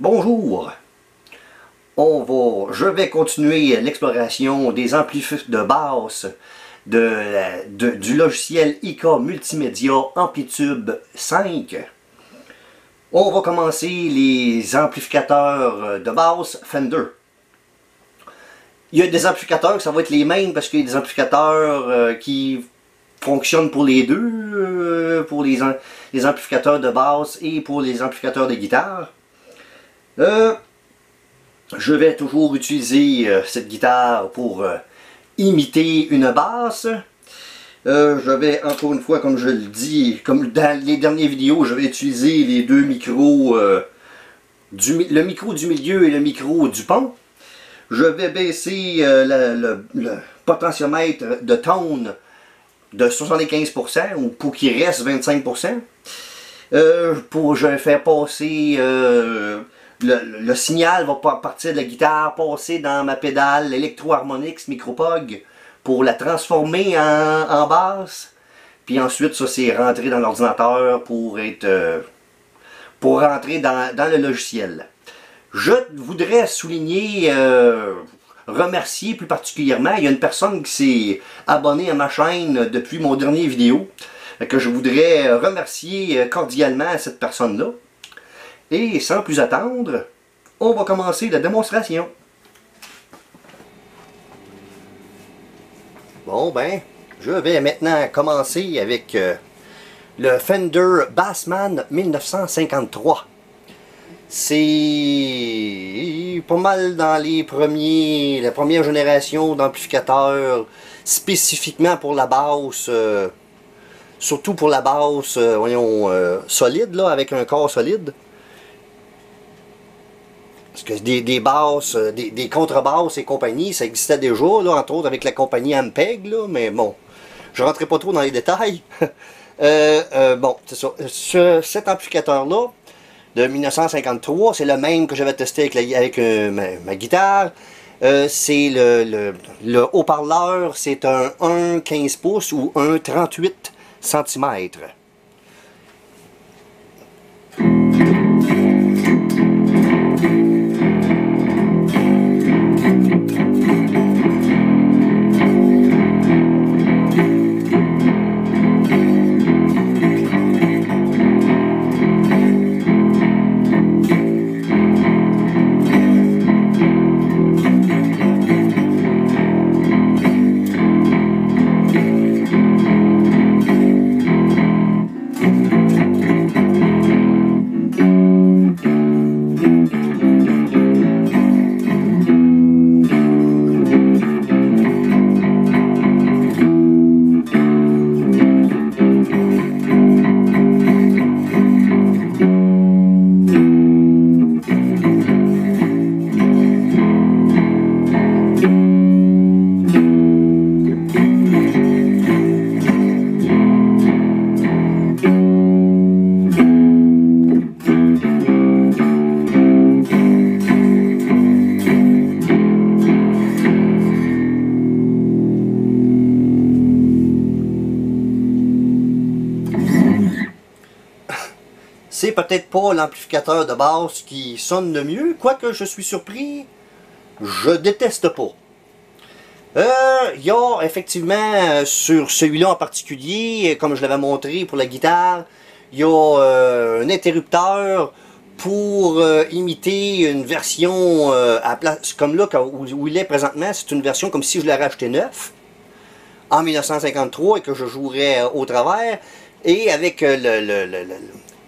Bonjour! Je vais continuer l'exploration des amplifs de basse du logiciel IK Multimédia Amplitube 5. On va commencer les amplificateurs de basse Fender. Il y a des amplificateurs que ça va être les mêmes parce qu'il y a des amplificateurs qui fonctionnent pour les deux, pour les amplificateurs de basse et pour les amplificateurs de guitare. Je vais toujours utiliser cette guitare pour imiter une basse. Je vais encore une fois, comme je le dis, comme dans les dernières vidéos, je vais utiliser les deux micros, le micro du milieu et le micro du pont. Je vais baisser le potentiomètre de tone de 75% ou pour qu'il reste 25%. Je vais faire passer le signal va partir de la guitare, passer dans ma pédale Electro-Harmonix Micropog pour la transformer en basse. Puis ensuite, ça c'est rentré dans l'ordinateur pour rentrer dans le logiciel. Je voudrais souligner, remercier plus particulièrement, il y a une personne qui s'est abonnée à ma chaîne depuis mon dernier vidéo, que je voudrais remercier cordialement cette personne-là. Et sans plus attendre, on va commencer la démonstration. Bon ben, je vais maintenant commencer avec le Fender Bassman 1953. C'est pas mal dans la première génération d'amplificateurs spécifiquement pour la basse, surtout pour la basse, solide, là, avec un corps solide. Parce que des basses, des contrebasses et compagnie, ça existait déjà, là, entre autres avec la compagnie Ampeg, là, mais bon, je ne rentrerai pas trop dans les détails. Bon, c'est ça. Cet amplificateur-là, de 1953, c'est le même que j'avais testé avec ma guitare. C'est le haut-parleur, c'est un 1,15 pouces ou un 38 cm. C'est peut-être pas l'amplificateur de basse qui sonne le mieux, quoique je suis surpris, je déteste pas. Il y a effectivement, sur celui-là en particulier, comme je l'avais montré pour la guitare, il y a un interrupteur pour imiter une version à place, comme là où il est présentement, c'est une version comme si je l'avais acheté neuf, en 1953 et que je jouerais au travers, et avec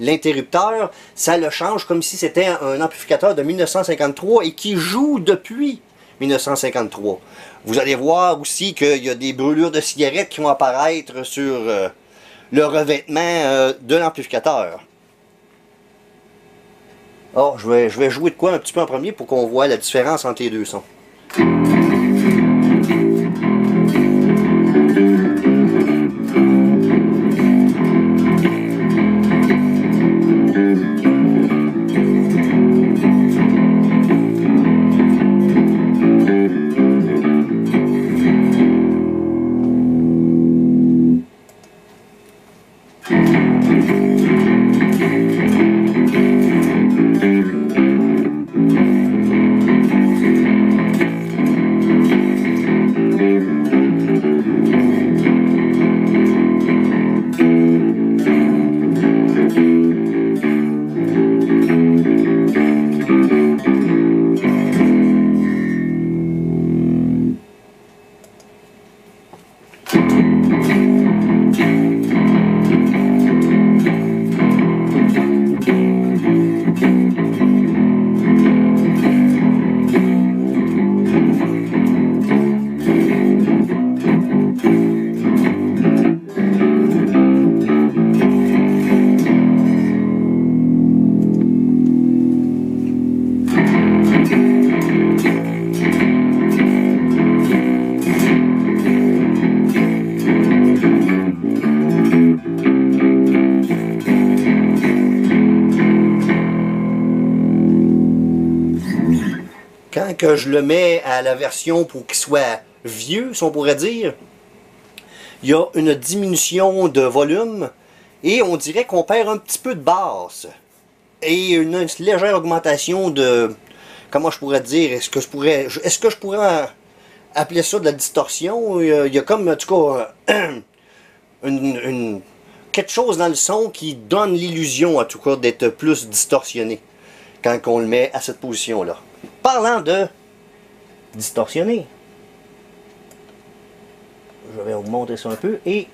l'interrupteur, ça le change comme si c'était un amplificateur de 1953 et qui joue depuis 1953. Vous allez voir aussi qu'il y a des brûlures de cigarettes qui vont apparaître sur le revêtement de l'amplificateur. Alors, je vais jouer de quoi un petit peu en premier pour qu'on voit la différence entre les deux sons. quand que je le mets à la version pour qu'il soit vieux, si on pourrait dire, il y a une diminution de volume et on dirait qu'on perd un petit peu de basse. Et une légère augmentation de... Comment je pourrais dire? Est-ce que je pourrais appeler ça de la distorsion? Il y a comme, en tout cas, quelque chose dans le son qui donne l'illusion, en tout cas, d'être plus distorsionné quand on le met à cette position-là. Parlant de distorsionné, je vais augmenter ça un peu et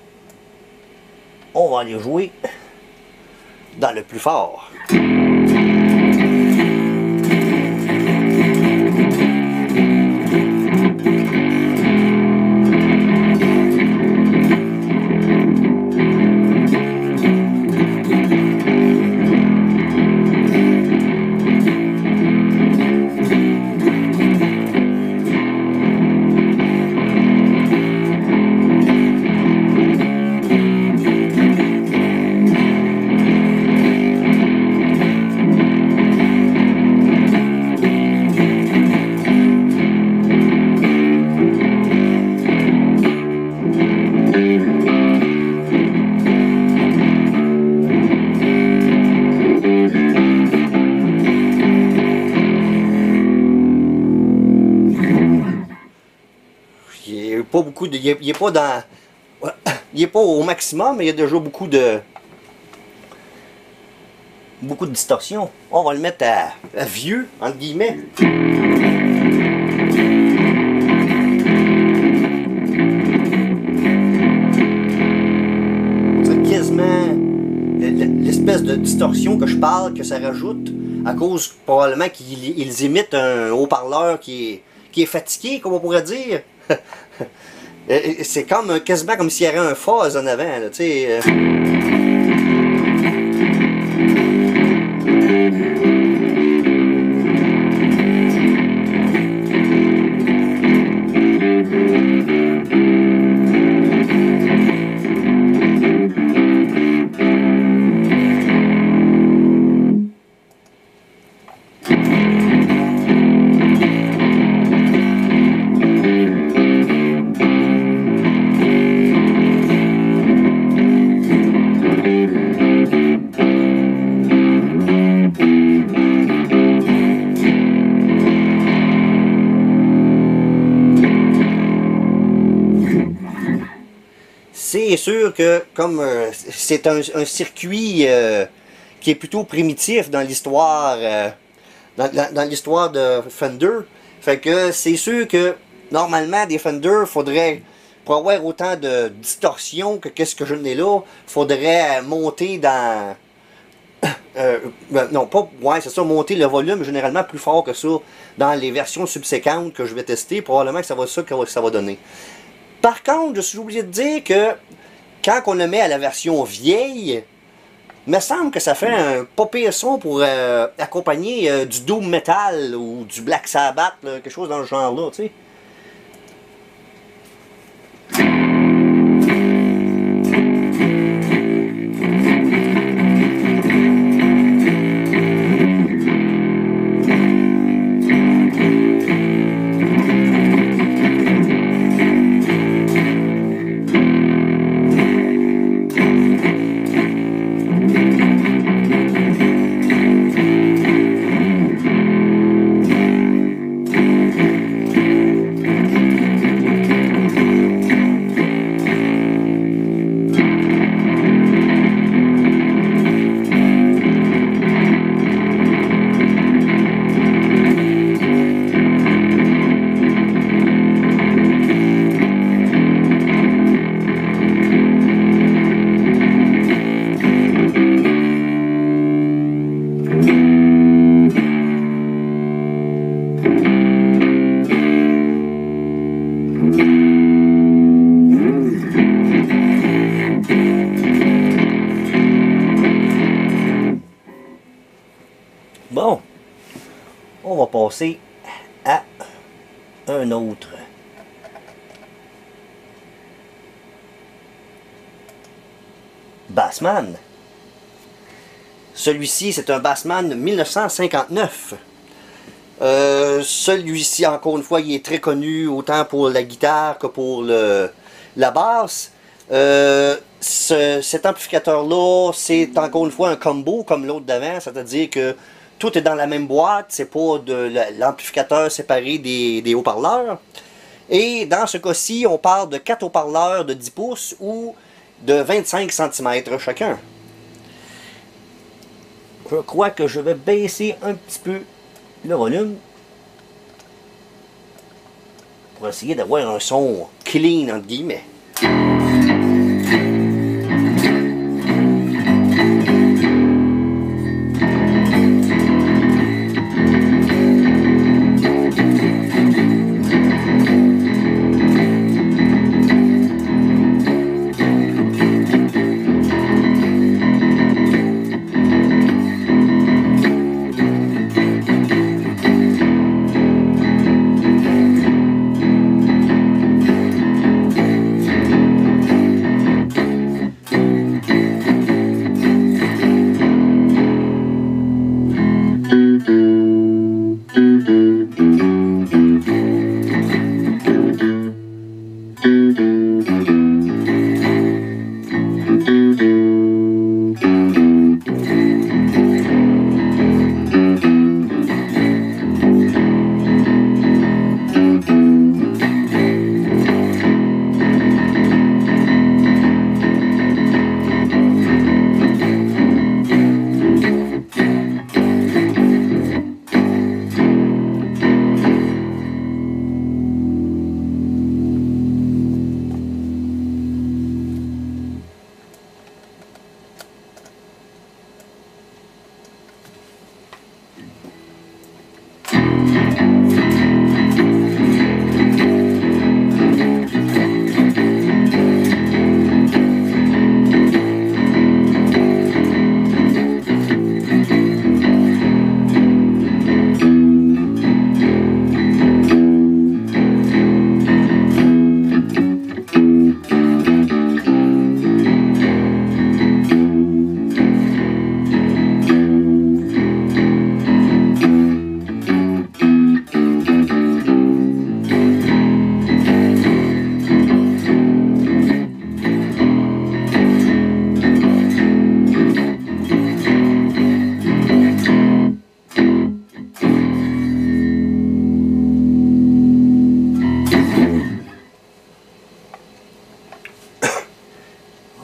on va aller jouer dans le plus fort. Pas beaucoup de, il est pas dans, il est pas au maximum, mais il y a déjà beaucoup de distorsion. On va le mettre à vieux, entre guillemets. C'est quasiment l'espèce de distorsion que je parle, que ça rajoute, à cause probablement qu'ils imitent un haut-parleur qui est fatigué, comme on pourrait dire. C'est comme quasiment comme s'il y avait un fuzz en avant, tu sais. C'est sûr que comme c'est un circuit qui est plutôt primitif dans l'histoire dans l'histoire de Fender, fait que c'est sûr que normalement des Fender faudrait, pour avoir autant de distorsion que qu'est-ce que je n'ai là, faudrait monter dans non pas, ouais c'est ça, monter le volume généralement plus fort que ça dans les versions subséquentes que je vais tester, probablement que ça va ça que ça va donner. Par contre, je suis obligé de dire que quand on le met à la version vieille, il me semble que ça fait un pas pire son pour accompagner du doom metal ou du Black Sabbath, là, quelque chose dans le genre là, tu sais. Bon, on va passer à un autre. Bassman. Celui-ci, c'est un Bassman 1959. Celui-ci, encore une fois, il est très connu autant pour la guitare que pour la basse. Cet amplificateur-là, c'est encore une fois un combo comme l'autre d'avant, c'est-à-dire que tout est dans la même boîte, c'est pas de l'amplificateur séparé des haut-parleurs. Et dans ce cas-ci, on parle de 4 haut-parleurs de 10 pouces ou de 25 cm chacun. Je crois que je vais baisser un petit peu le volume pour essayer d'avoir un son clean entre guillemets.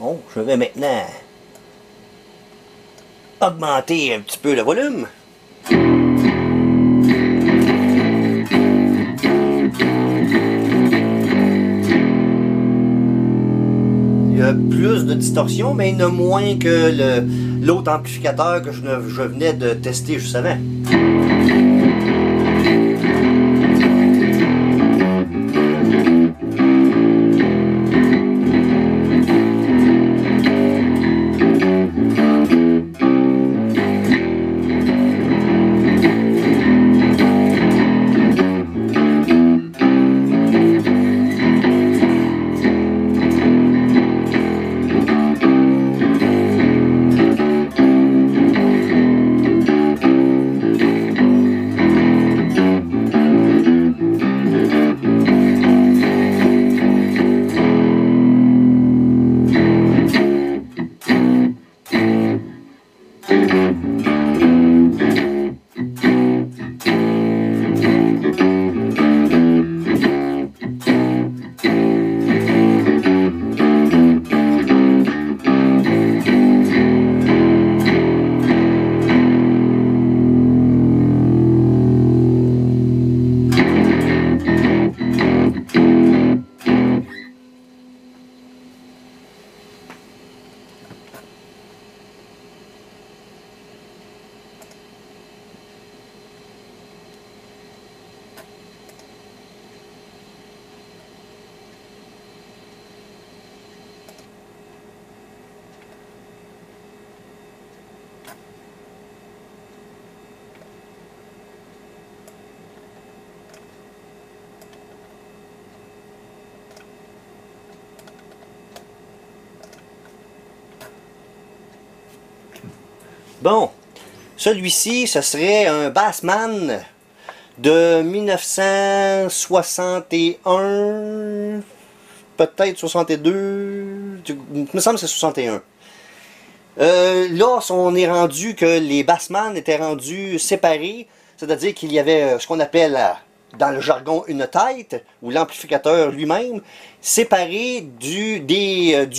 Bon, je vais maintenant augmenter un petit peu le volume. Il y a plus de distorsion, mais il y en a moins que l'autre amplificateur que je venais de tester juste avant. Bon, celui-ci, ce serait un Bassman de 1961, peut-être 62, il me semble que c'est 61. Là, on est rendu que les bassman étaient rendus séparés, c'est-à-dire qu'il y avait ce qu'on appelle dans le jargon une tête, ou l'amplificateur lui-même, séparé du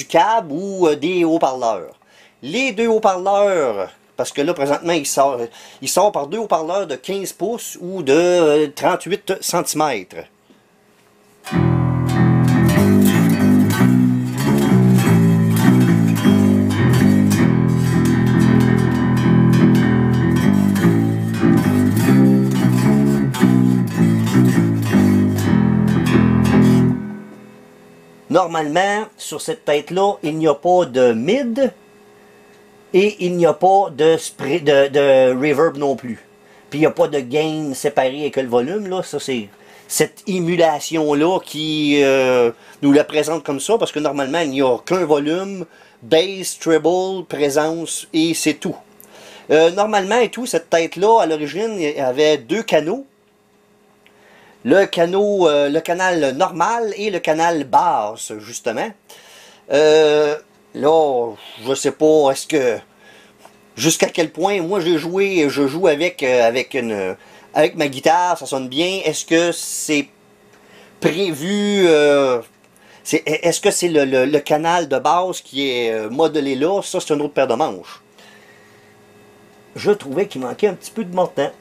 câble ou des haut-parleurs. Les deux haut-parleurs, parce que là présentement il sort par deux haut-parleurs de 15 pouces ou de 38 cm. Normalement, sur cette tête-là, il n'y a pas de mid et il n'y a pas de reverb non plus. Puis il n'y a pas de gain séparé avec le volume. Là. Ça, c'est cette émulation-là qui nous la présente comme ça, parce que normalement, il n'y a qu'un volume, bass, treble, présence, et c'est tout. Normalement et tout, cette tête-là, à l'origine, il y avait deux canaux. Le canal normal et le canal basse, justement. Là, je sais pas, est-ce que jusqu'à quel point moi je joue avec ma guitare, ça sonne bien. Est-ce que c'est prévu, est-ce que c'est le canal de basse qui est modelé là? Ça, c'est une autre paire de manches. Je trouvais qu'il manquait un petit peu de montant.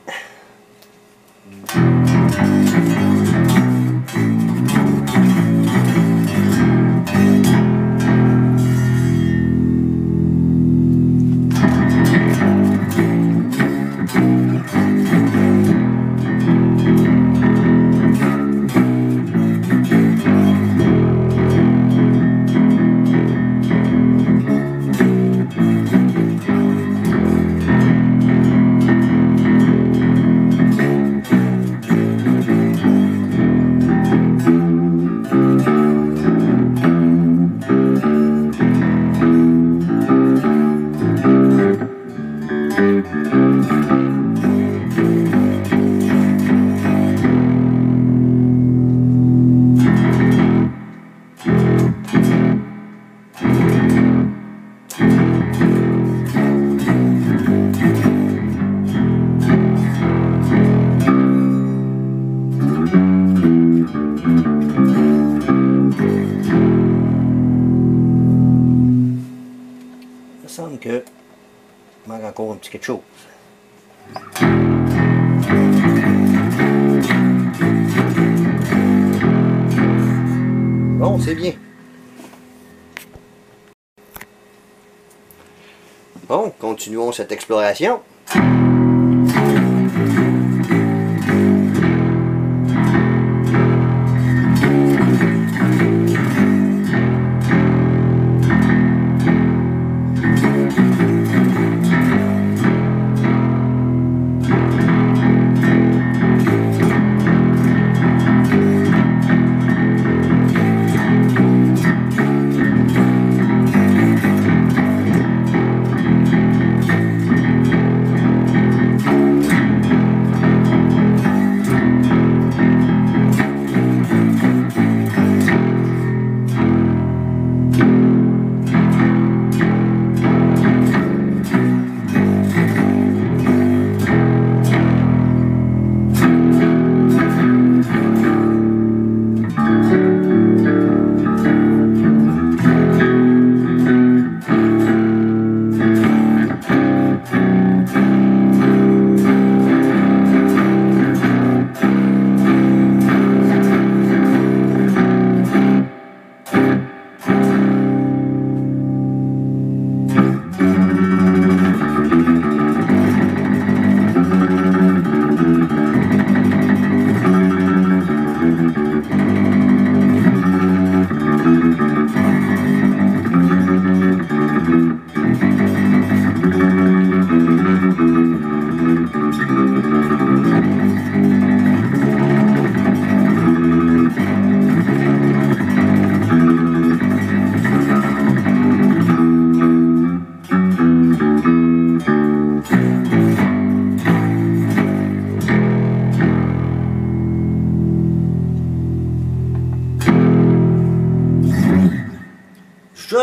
Il me semble que il manque encore un petit quelque chose. Bon, c'est bien. Bon, continuons cette exploration.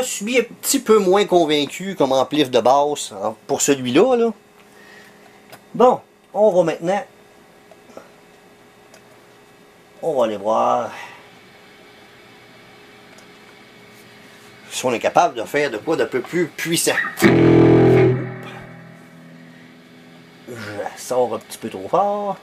je suis un petit peu moins convaincu comme amplif de basse pour celui-là. Là. Bon, on va maintenant... On va aller voir si on est capable de faire de quoi d'un peu plus puissant. Je sors un petit peu trop fort.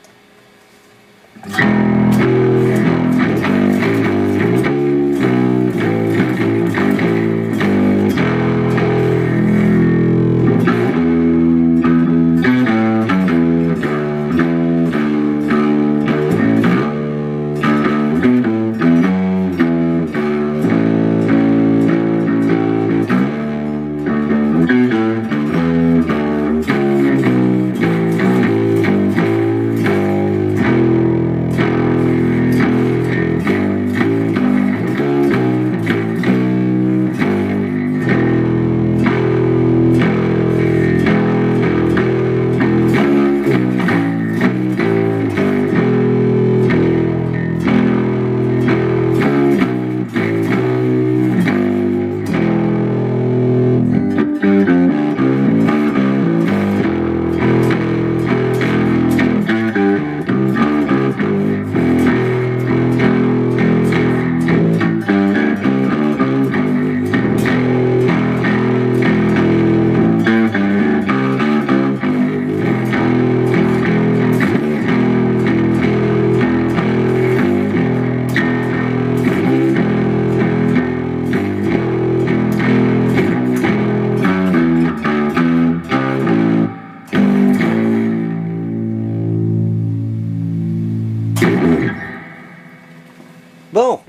Bon,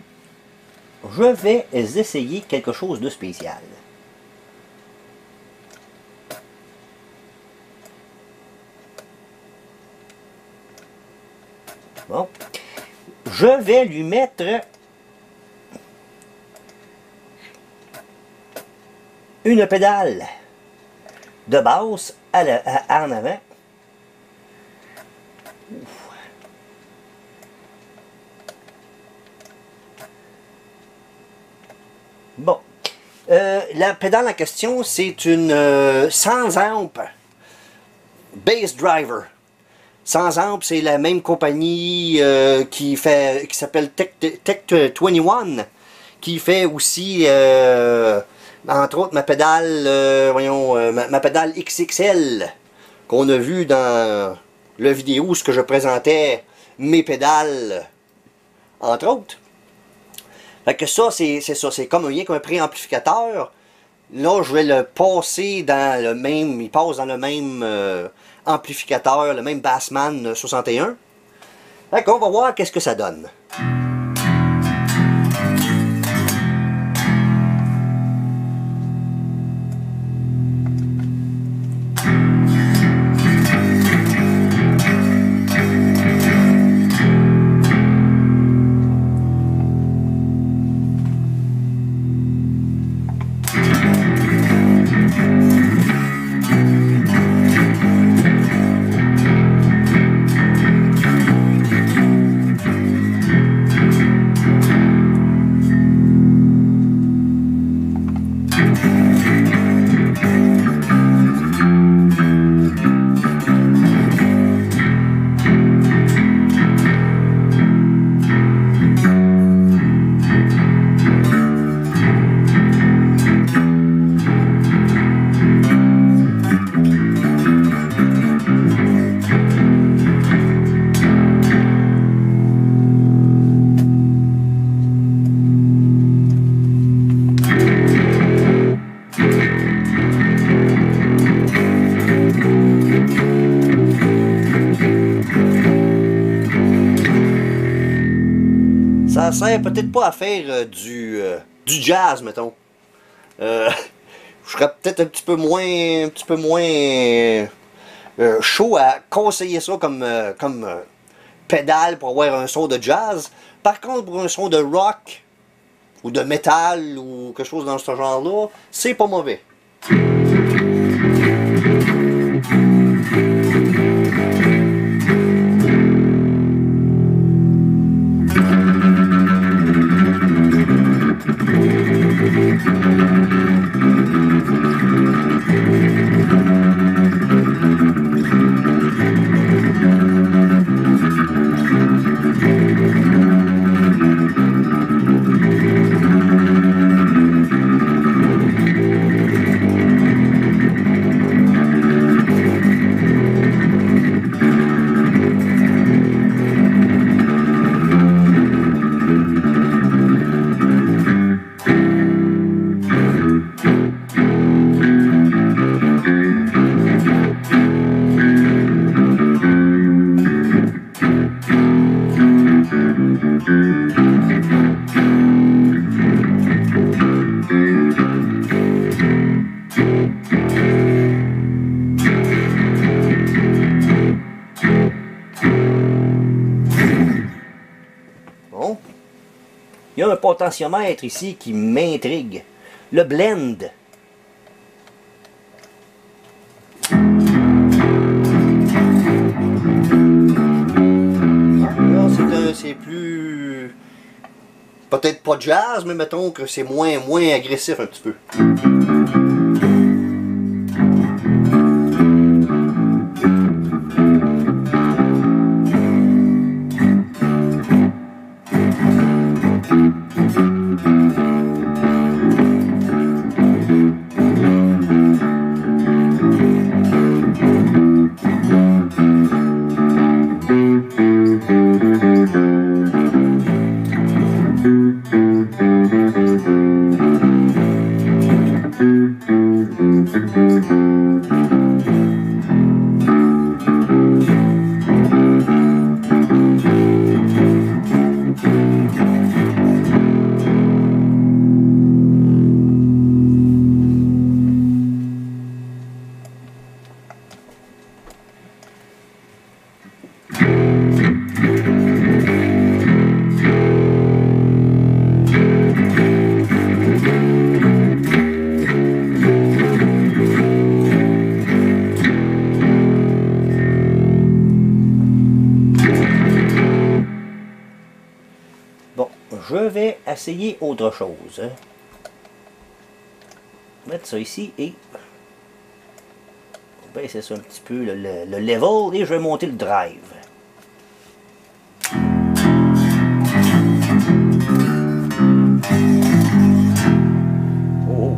je vais essayer quelque chose de spécial. Bon, je vais lui mettre une pédale de basse en avant. Bon, la pédale en question, c'est une 100 amps bass driver. 100 amps, c'est la même compagnie qui s'appelle Tech 21, qui fait aussi, entre autres, ma pédale, ma pédale XXL, qu'on a vu dans la vidéo où je présentais mes pédales, entre autres. Fait que ça, c'est ça, c'est comme rien qu'un préamplificateur. Là, je vais le passer dans le même, il passe dans le même amplificateur, le même Bassman 61. Fait qu'on va voir qu'est-ce que ça donne. Ça sert peut-être pas à faire du jazz, mettons. Je serais peut-être un petit peu moins chaud à conseiller ça comme pédale pour avoir un son de jazz. Par contre, pour un son de rock ou de métal ou quelque chose dans ce genre-là, c'est pas mauvais. Il y a un potentiomètre ici qui m'intrigue. Le blend. Là, c'est plus... Peut-être pas jazz, mais mettons que c'est moins agressif un petit peu. Je vais essayer autre chose. Mettre ça ici et baisser ça un petit peu le level et je vais monter le drive. Oh.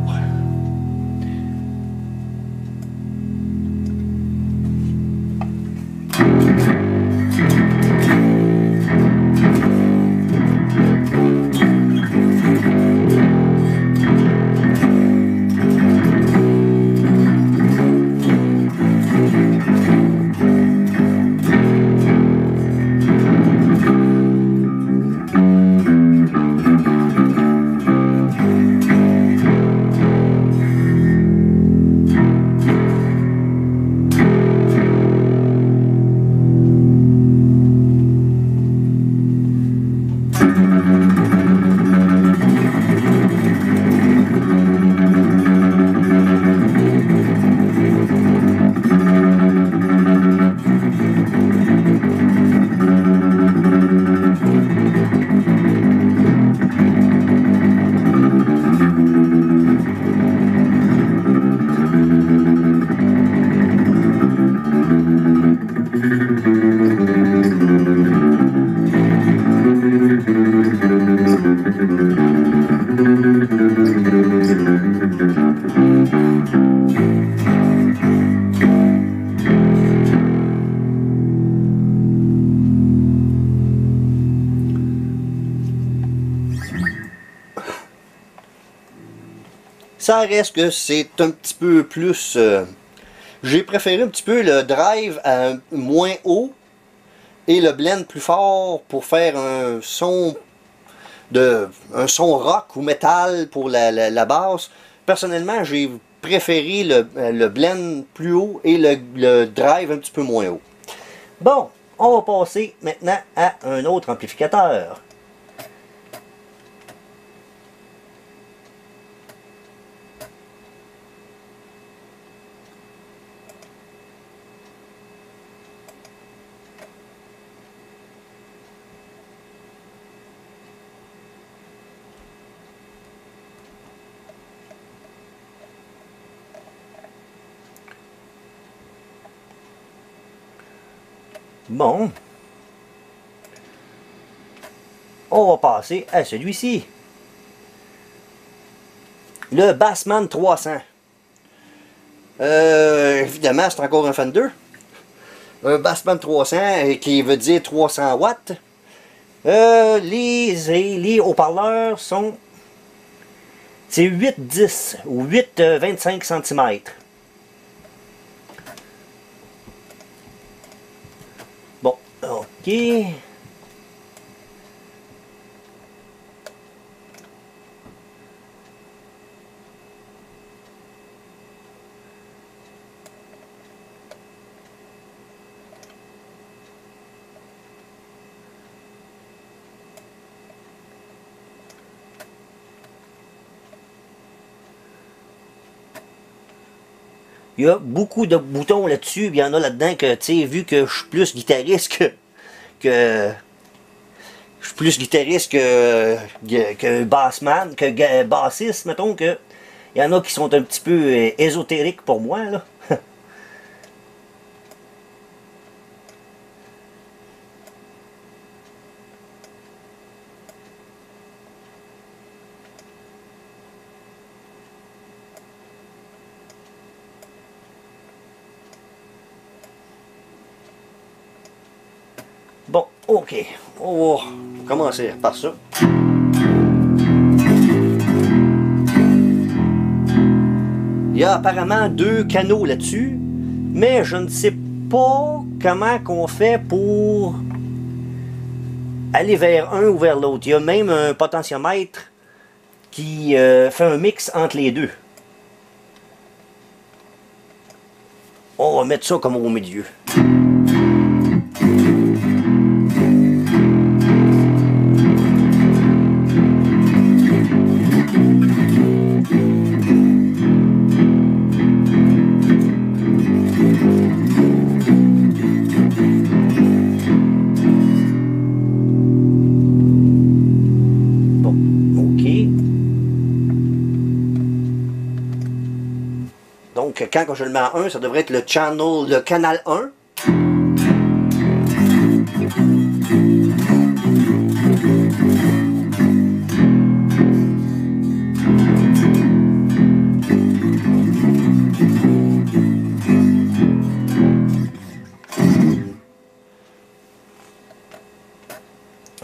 Ça reste que c'est un petit peu plus... j'ai préféré un petit peu le drive à moins haut et le blend plus fort pour faire un son rock ou métal pour la basse. Personnellement, j'ai préféré le blend plus haut et le drive un petit peu moins haut. Bon, on va passer maintenant à un autre amplificateur. Bon, on va passer à celui-ci. Le Bassman 300. Évidemment, c'est encore un Fender. Un Bassman 300 qui veut dire 300 watts. Les haut-parleurs sont... C'est 8-10 ou 8-25 cm. Bon, ok. Il y a beaucoup de boutons là-dessus. Il y en a là-dedans que, tu sais, vu que je suis plus guitariste que je suis plus guitariste que bassman, que bassiste, mettons, que il y en a qui sont un petit peu ésotériques pour moi, là. Bon, ok. On va commencer par ça. Il y a apparemment 2 canaux là-dessus, mais je ne sais pas comment qu'on fait pour aller vers un ou vers l'autre. Il y a même un potentiomètre qui fait un mix entre les deux. On va mettre ça comme au milieu. Donc, quand je le mets à 1, ça devrait être le canal 1.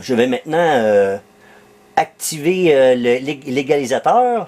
Je vais maintenant activer l'égalisateur.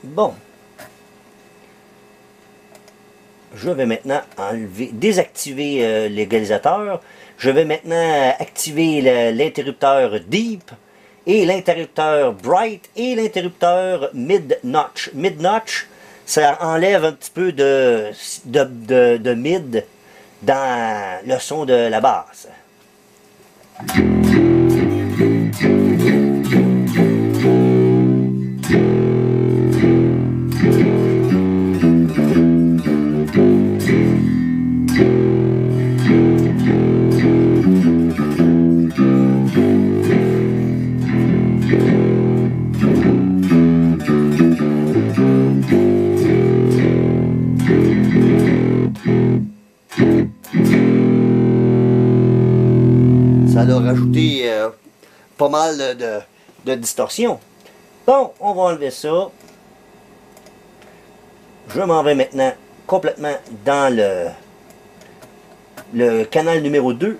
Bon, je vais maintenant désactiver l'égalisateur. Je vais maintenant activer l'interrupteur Deep et l'interrupteur Bright et l'interrupteur Mid-Notch. Mid-Notch, ça enlève un petit peu de mid dans le son de la basse. Ça a rajouté pas mal de distorsion. Bon, on va enlever ça. Je m'en vais maintenant complètement dans le canal numéro 2.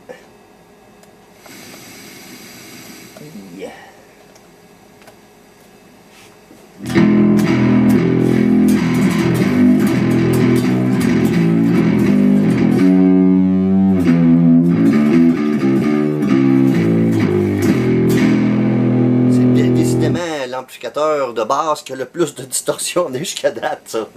Yeah. L'amplificateur de basse qui a le plus de distorsion jusqu'à date, ça.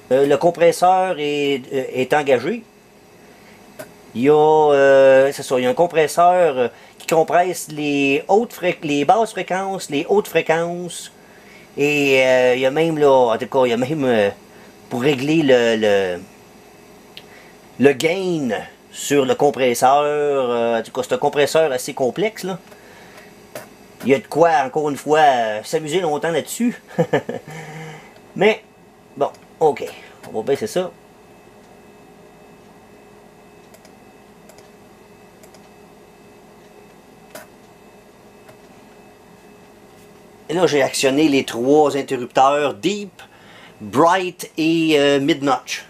le compresseur est engagé. Il y a, c'est ça, il y a un compresseur qui compresse les basses fréquences, les hautes fréquences. Et il y a même là, en tout cas, il y a même pour régler le gain sur le compresseur. En tout cas, c'est un compresseur assez complexe là. Il y a de quoi, encore une fois, s'amuser longtemps là-dessus. Mais, bon, ok, on va baisser ça. Et là, j'ai actionné les trois interrupteurs Deep, Bright et Mid-Notch.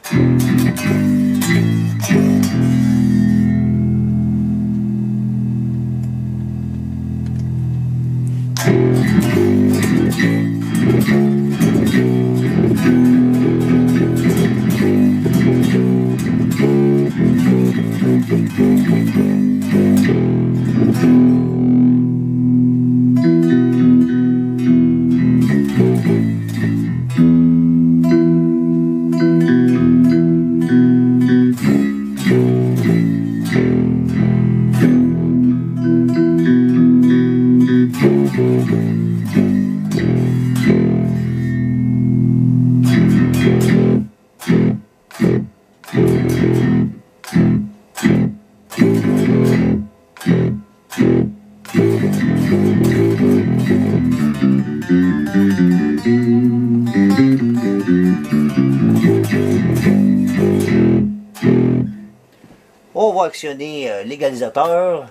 On va actionner l'égalisateur.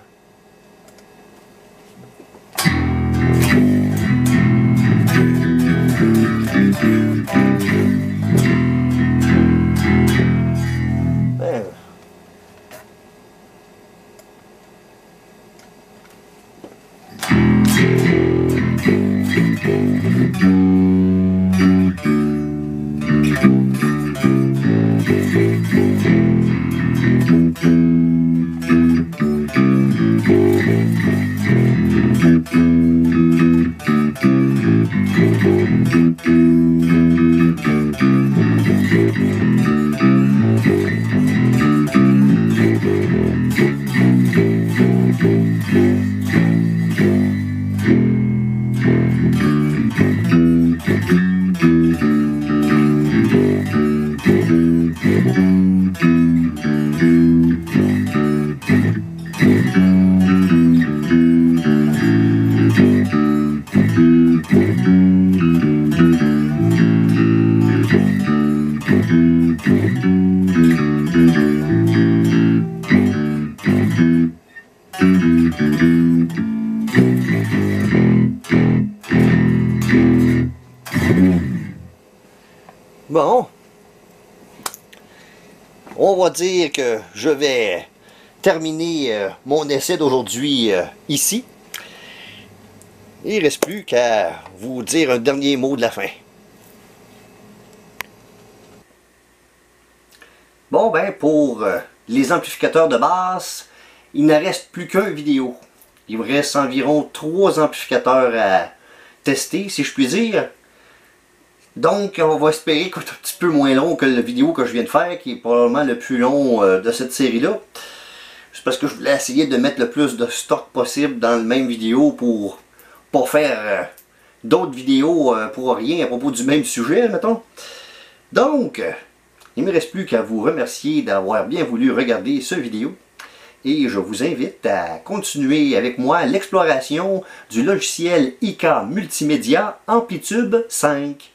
Bon, on va dire que je vais terminer mon essai d'aujourd'hui ici. Il ne reste plus qu'à vous dire un dernier mot de la fin. Bon ben, pour les amplificateurs de basse, il ne reste plus qu'un vidéo. Il me reste environ 3 amplificateurs à tester, si je puis dire. Donc, on va espérer qu'il est un petit peu moins long que la vidéo que je viens de faire, qui est probablement le plus long de cette série-là. C'est parce que je voulais essayer de mettre le plus de stock possible dans la même vidéo pour pas faire d'autres vidéos pour rien à propos du même sujet, mettons. Donc, il ne me reste plus qu'à vous remercier d'avoir bien voulu regarder cette vidéo. Et je vous invite à continuer avec moi l'exploration du logiciel IK Multimédia Amplitube 5.